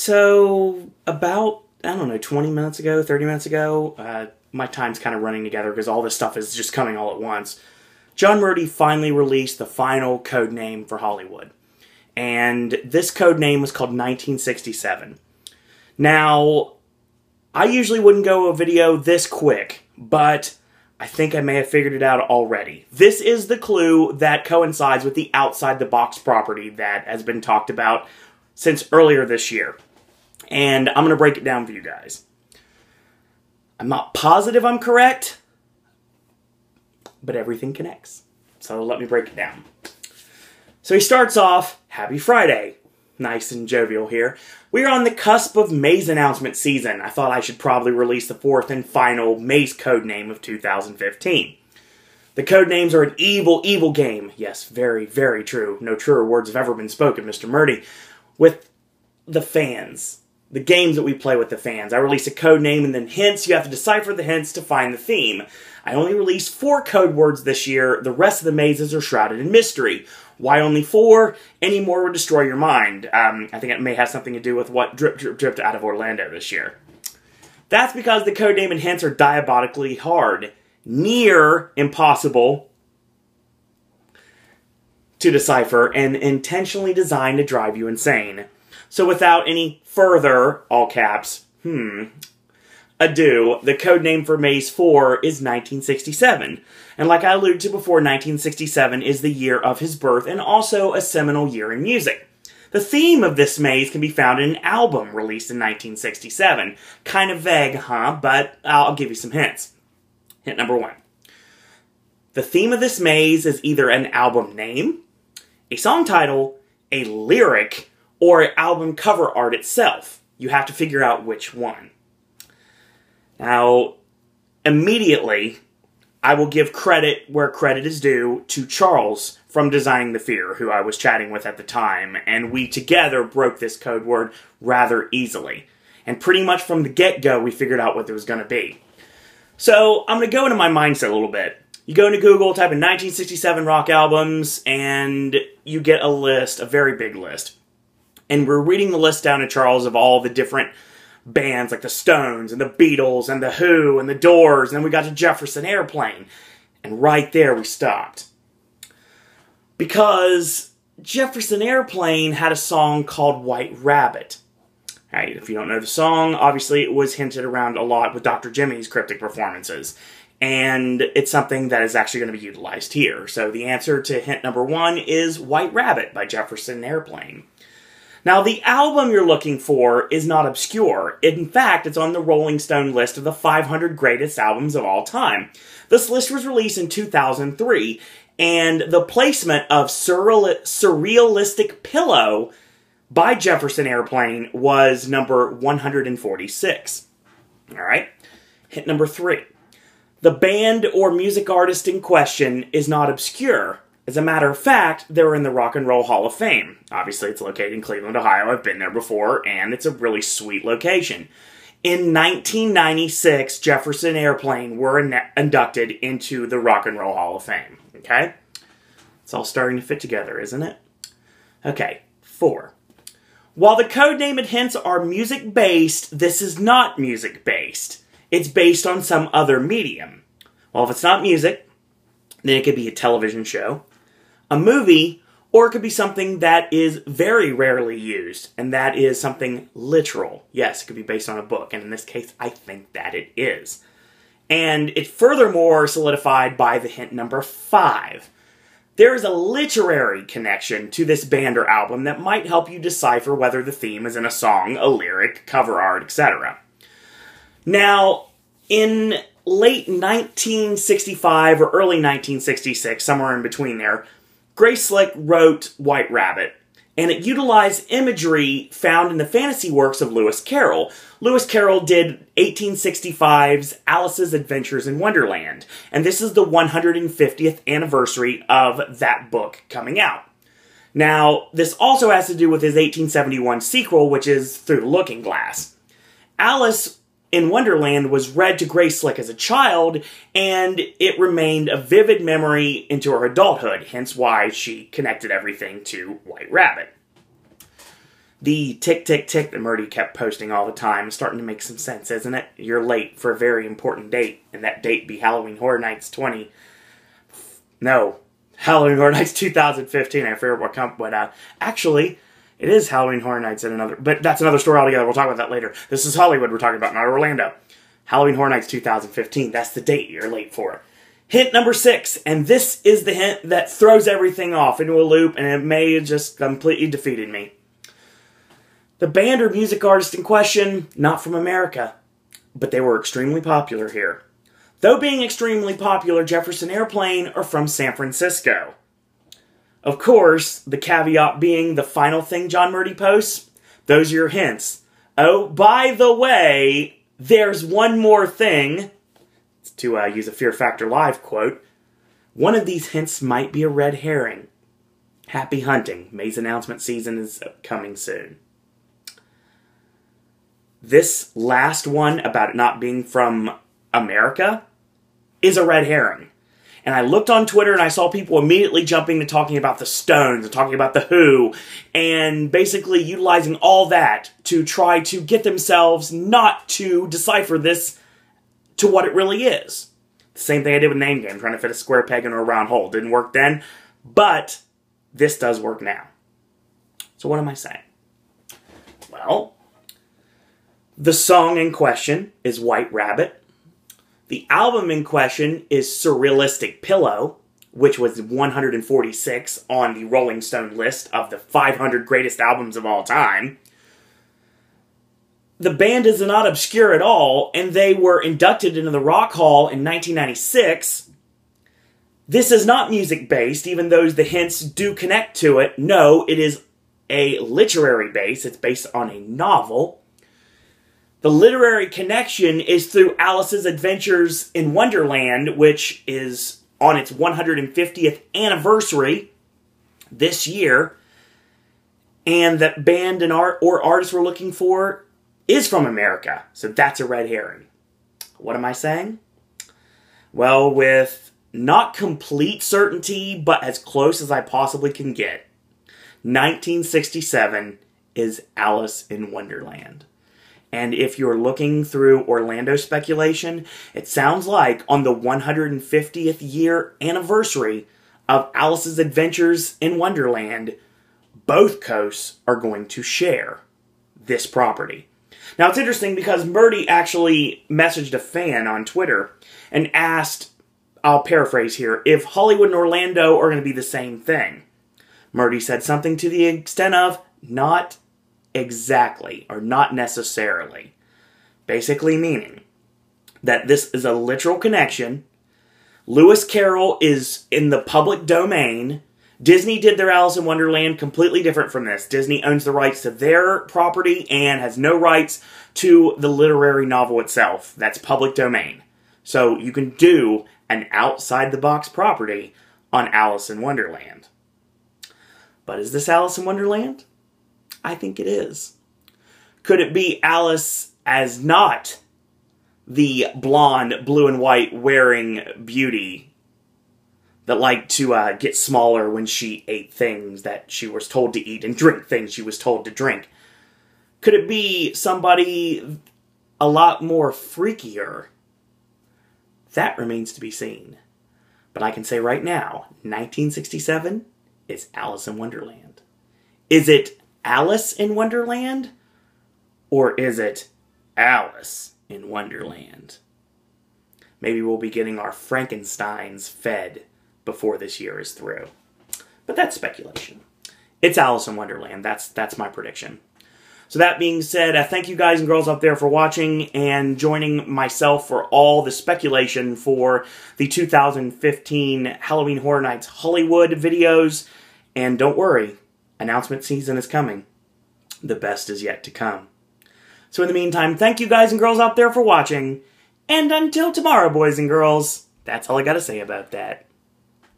So, about, I don't know, 20 minutes ago, 30 minutes ago, my time's kind of running together because all this stuff is just coming all at once. John Murdy finally released the final code name for Hollywood. And this code name was called 1967. Now, I usually wouldn't go a video this quick, but I think I may have figured it out already. This is the clue that coincides with the outside-the-box property that has been talked about since earlier this year. And I'm going to break it down for you guys. I'm not positive I'm correct, but everything connects. So let me break it down. So he starts off, Happy Friday. Nice and jovial here. We are on the cusp of Maze announcement season. I thought I should probably release the fourth and final Maze code name of 2015. The code names are an evil, evil game. Yes, very, very true. No truer words have ever been spoken, Mr. Murdy. With the fans. The games that we play with the fans. I release a code name and then hints. You have to decipher the hints to find the theme. I only released 4 code words this year. The rest of the mazes are shrouded in mystery. Why only 4? Any more would destroy your mind. I think it may have something to do with what dripped out of Orlando this year. That's because the code name and hints are diabolically hard. Near impossible to decipher and intentionally designed to drive you insane. So without any further, all caps, ado, the code name for Maze 4 is 1967. And like I alluded to before, 1967 is the year of his birth and also a seminal year in music. The theme of this maze can be found in an album released in 1967. Kind of vague, huh? But I'll give you some hints. Hint number 1. The theme of this maze is either an album name, a song title, a lyric, or album cover art itself. You have to figure out which one. Now, immediately, I will give credit where credit is due to Charles from Designing the Fear, who I was chatting with at the time, and we together broke this code word rather easily. And pretty much from the get-go, we figured out what it was going to be. So, I'm going to go into my mindset a little bit. You go into Google, type in 1967 rock albums, and you get a list, a very big list. And we're reading the list down to Charles of all the different bands like the Stones and the Beatles and the Who and the Doors, and then we got to Jefferson Airplane. And right there we stopped. Because Jefferson Airplane had a song called White Rabbit. Right, if you don't know the song, obviously it was hinted around a lot with Dr. Jimmy's cryptic performances. And it's something that is actually going to be utilized here. So the answer to hint number 1 is White Rabbit by Jefferson Airplane. Now, the album you're looking for is not obscure. In fact, it's on the Rolling Stone list of the 500 greatest albums of all time. This list was released in 2003, and the placement of Surrealistic Pillow by Jefferson Airplane was number 146. Alright? Hint number 3. The band or music artist in question is not obscure. As a matter of fact, they're in the Rock and Roll Hall of Fame. Obviously, it's located in Cleveland, Ohio. I've been there before, and it's a really sweet location. In 1996, Jefferson Airplane were inducted into the Rock and Roll Hall of Fame. Okay? It's all starting to fit together, isn't it? Okay, 4. While the code name and hints are music-based, this is not music-based. It's based on some other medium. Well, if it's not music, then it could be a television show, a movie, or it could be something that is very rarely used, and that is something literal. Yes, it could be based on a book, and in this case, I think that it is. And it's furthermore solidified by the hint number 5. There is a literary connection to this band or album that might help you decipher whether the theme is in a song, a lyric, cover art, etc. Now, in late 1965 or early 1966, somewhere in between there, Grace Slick wrote White Rabbit, and it utilized imagery found in the fantasy works of Lewis Carroll. Lewis Carroll did 1865's Alice's Adventures in Wonderland, and this is the 150th anniversary of that book coming out. Now, this also has to do with his 1871 sequel, which is Through the Looking Glass. Alice in Wonderland was read to Grace Slick as a child, and it remained a vivid memory into her adulthood, hence why she connected everything to White Rabbit. The tick, tick, tick that Murdy kept posting all the time is starting to make some sense, isn't it? You're late for a very important date, and that date be Halloween Horror Nights Halloween Horror Nights 2015. I forget what but actually, it is Halloween Horror Nights but that's another story altogether. We'll talk about that later. This is Hollywood we're talking about, not Orlando. Halloween Horror Nights 2015. That's the date you're late for. Hint number 6, and this is the hint that throws everything off into a loop, and it may have just completely defeated me. The band or music artist in question, not from America, but they were extremely popular here. Though being extremely popular, Jefferson Airplane are from San Francisco. Of course, the caveat being the final thing John Murdy posts, those are your hints. Oh, by the way, there's one more thing. To use a Fear Factor Live quote, one of these hints might be a red herring. Happy hunting. May's announcement season is coming soon. This last one about it not being from America is a red herring. And I looked on Twitter and I saw people immediately jumping to talking about the Stones and talking about the Who and basically utilizing all that to try to get themselves not to decipher this to what it really is. The same thing I did with Name Game, trying to fit a square peg into a round hole. Didn't work then, but this does work now. So what am I saying? Well, the song in question is White Rabbit. The album in question is Surrealistic Pillow, which was 146 on the Rolling Stone list of the 500 greatest albums of all time. The band is not obscure at all, and they were inducted into the Rock Hall in 1996. This is not music-based, even though the hints do connect to it. No, it is a literary base. It's based on a novel. The literary connection is through Alice's Adventures in Wonderland, which is on its 150th anniversary this year. And that band and artist we're looking for is from America, so that's a red herring. What am I saying? Well, with not complete certainty, but as close as I possibly can get, 1967 is Alice in Wonderland. And if you're looking through Orlando speculation, it sounds like on the 150th year anniversary of Alice's Adventures in Wonderland, both coasts are going to share this property. Now, it's interesting because Murdy actually messaged a fan on Twitter and asked, I'll paraphrase here, if Hollywood and Orlando are going to be the same thing. Murdy said something to the extent of, not exactly, or not necessarily. Basically meaning that this is a literal connection. Lewis Carroll is in the public domain. Disney did their Alice in Wonderland completely different from this. Disney owns the rights to their property and has no rights to the literary novel itself. That's public domain. So you can do an outside-the-box property on Alice in Wonderland. But is this Alice in Wonderland? I think it is. Could it be Alice as not the blonde, blue and white wearing beauty that liked to get smaller when she ate things that she was told to eat and drink things she was told to drink? Could it be somebody a lot more freakier? That remains to be seen. But I can say right now, 1967 is Alice in Wonderland. Is it Alice in Wonderland? Or is it Alice in Wonderland? Maybe we'll be getting our Frankensteins fed before this year is through. But that's speculation. It's Alice in Wonderland. That's my prediction. So that being said, thank you guys and girls out there for watching and joining myself for all the speculation for the 2015 Halloween Horror Nights Hollywood videos. And don't worry, announcement season is coming. The best is yet to come. So in the meantime, thank you guys and girls out there for watching. And until tomorrow, boys and girls, that's all I gotta say about that.